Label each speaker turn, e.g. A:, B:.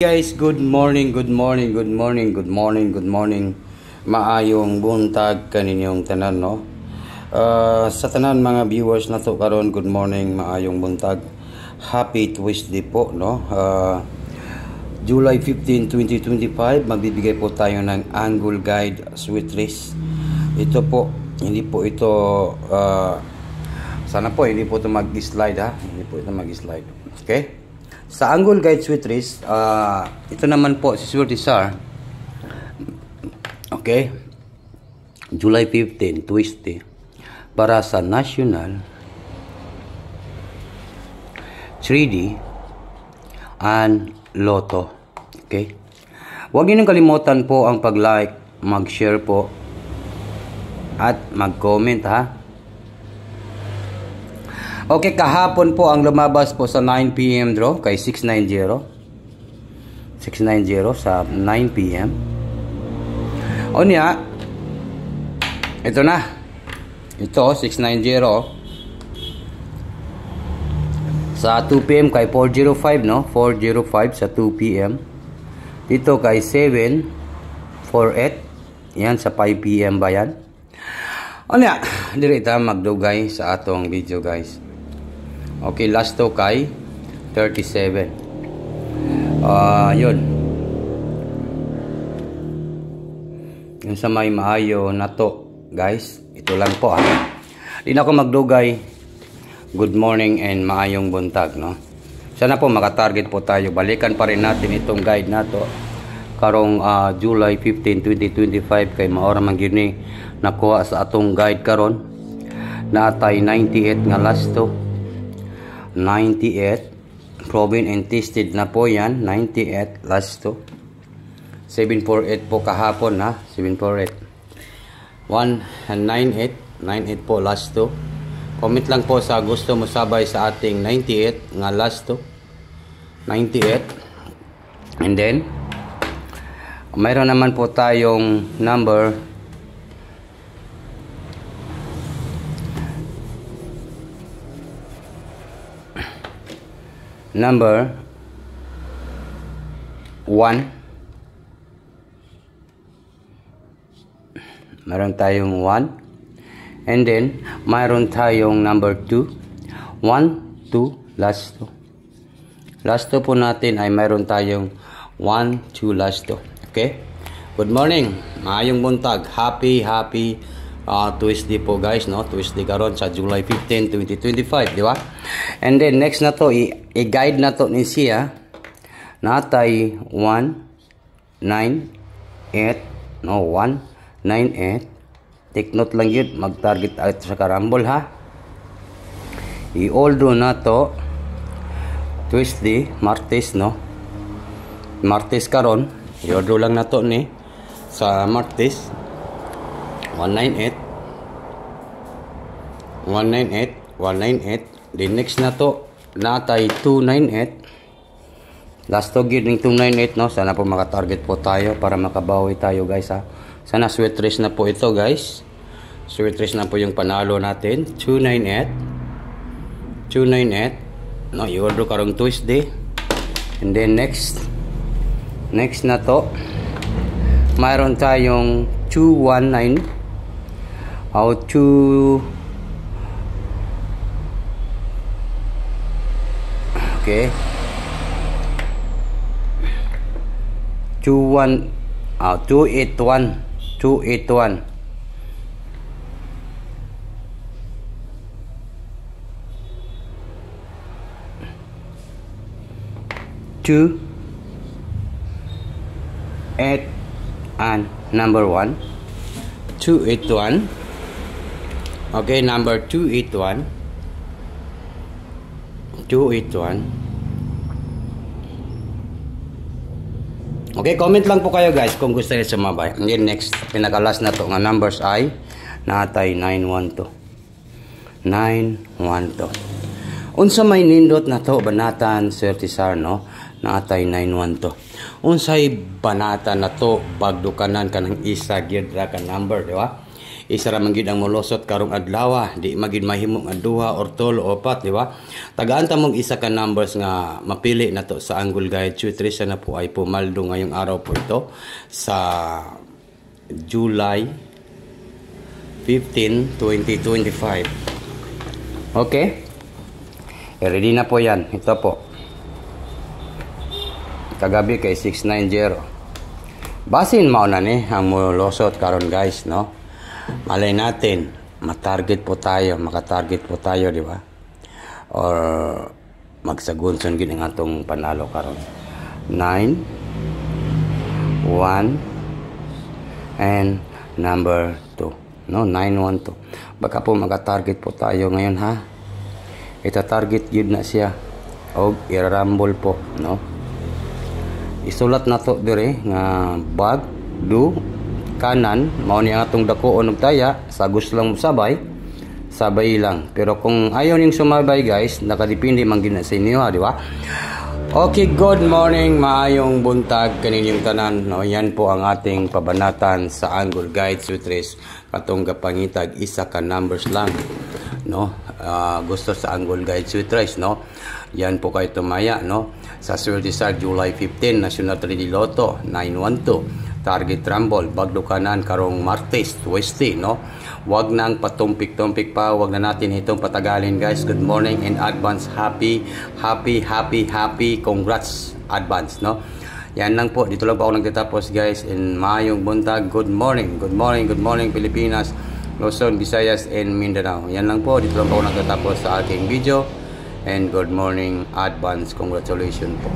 A: Guys, good morning, good morning, good morning, good morning, good morning. Maayong buntag kaninyong tanan, no? Sa tanan mga viewers na to karon, good morning, maayong buntag. Happy Tuesday po, no? July 15, 2025, magbibigay po tayo ng Angle Guide Sweet Race. Ito po, hindi po ito sana po hindi po ito mag-slide, ha? Hindi po ito mag-slide. Okay? Sa Angle Guide Sweet Race, ito naman po si Swerte Sar. Okay? July 15, Tuesday. Para sa National 3D and Lotto. Okay? Huwag niyo kalimutan po ang pag-like, mag-share po, at mag-comment, ha? Okay, kahapon po ang lumabas po sa 9 PM draw kay 690. 690 sa 9 PM. O niya, ito na. Ito, 690. Sa 2 PM kay 405, no? 405 sa 2 PM. Dito kay 748. Yan, sa 5 PM ba yan? O niya, dirita magdugay sa atong video, guys. Okay, last to kay 37. Yun. Yung sa may maayo na to, guys. Ito lang po, ha. Di na ako magdugay. Good morning and maayong buntag, no. Sana po makatarget po tayo. Balikan pa rin natin itong guide na to. Karong July 15, 2025 kay maora man gyud ni nakuha sa atong guide karon. Natay 98 nga last to. 98 proven and tested na po yan. 98 last to. 748 po kahapon, ha. 748 198 98 po last to. Comment lang po sa gusto mo sabay sa ating 98 nga last to. 98. And then mayroon naman po tayong number number 1. Mayroon tayong 1. And then mayroon tayong number 2. 1, 2, last 2. Last 2 po natin ay mayroon tayong 1, 2, last 2. Okay? Good morning. Maayong buntag. Happy Tuesday po, guys, no? Tuesday karon sa July 15, 2025, di ba? And then next na to, i-guide na to ni siya. Natay 198, no, 198. Take note lang yun, mag-target out sa karambol, ha? I-all-do na to Tuesday, Martes, no? Martes karon, i-all-do lang na to ni sa Martes. 198 198 198. The next na to natay 298. Last to gid ng 298, no. Sana po maka-target po tayo para makabawi tayo, guys, ha. Sana sweet race na po ito, guys. Sweet race na po yung panalo natin. 298 298, no. I-order karong Tuesday. And then next na to mayroon tayong 219. How to okay 281 281 2 8 and number 1 281. Okay, number 281. 281. Okay, comment lang po kayo, guys, kung gusto niyo sumabay. And then next, pinaka-last na to nga numbers ay natay 912. 912. Unsa may nindot na to banatan Swerte Sar, no? Natay 912. Unsay banatan na to bagdukanan kanang isa gyud ra ka number, di ba? isa ra man gid ang molosot karong adlaw, di magid mahimo nga duha or tolo o pat, di ba? Tagaan ta mong isa ka numbers nga mapili nato sa Angle Guide Tuition na po ay pumaldo ngayong araw po ito sa July 15, 2025. Okay? Ready na po yan. Ito po. Kagabi kay 690. Basin mao na ni ang molosot karon guys, no? Malay natin, matarget po tayo, makatarget po tayo, di ba? Or magsagunson gid ang atong panalo karon. 9 1 and number 2. No, 912. Baka po makatarget po tayo ngayon, ha? Ita-target yun na siya. O irarambol po, no? Isulat na to dire nga bag do kanan mao ni atong dakuon og taya sa gusto lang sabay lang, pero kung ayaw ning sumabay guys, nakadepende man gid na sa inyo, di ba? Okay, good morning, maayong buntag kaninyong tanan, no? Yan po ang ating pabanatan sa Angle Guide Sutres katong gapangitag isa ka numbers lang, no? Gusto sa Angle Guide Sutres, no? Yan po kay tumaya, no? Sa swerte sa July 15, National 3D Lotto 912, target rumble bagdo kanan karong Martes, Tuesday, no? Wag nang patumpik-tumpik pa, wag na natin itong patagalin guys. Good morning in advance, happy congrats advance, no? Yan lang po, dito lang po ako nagtatapos guys, in maayong buntag. Good morning Pilipinas, Luzon, Visayas, and Mindanao. Yan lang po, dito lang po ako nagtatapos sa aking video. And good morning, advance congratulations po.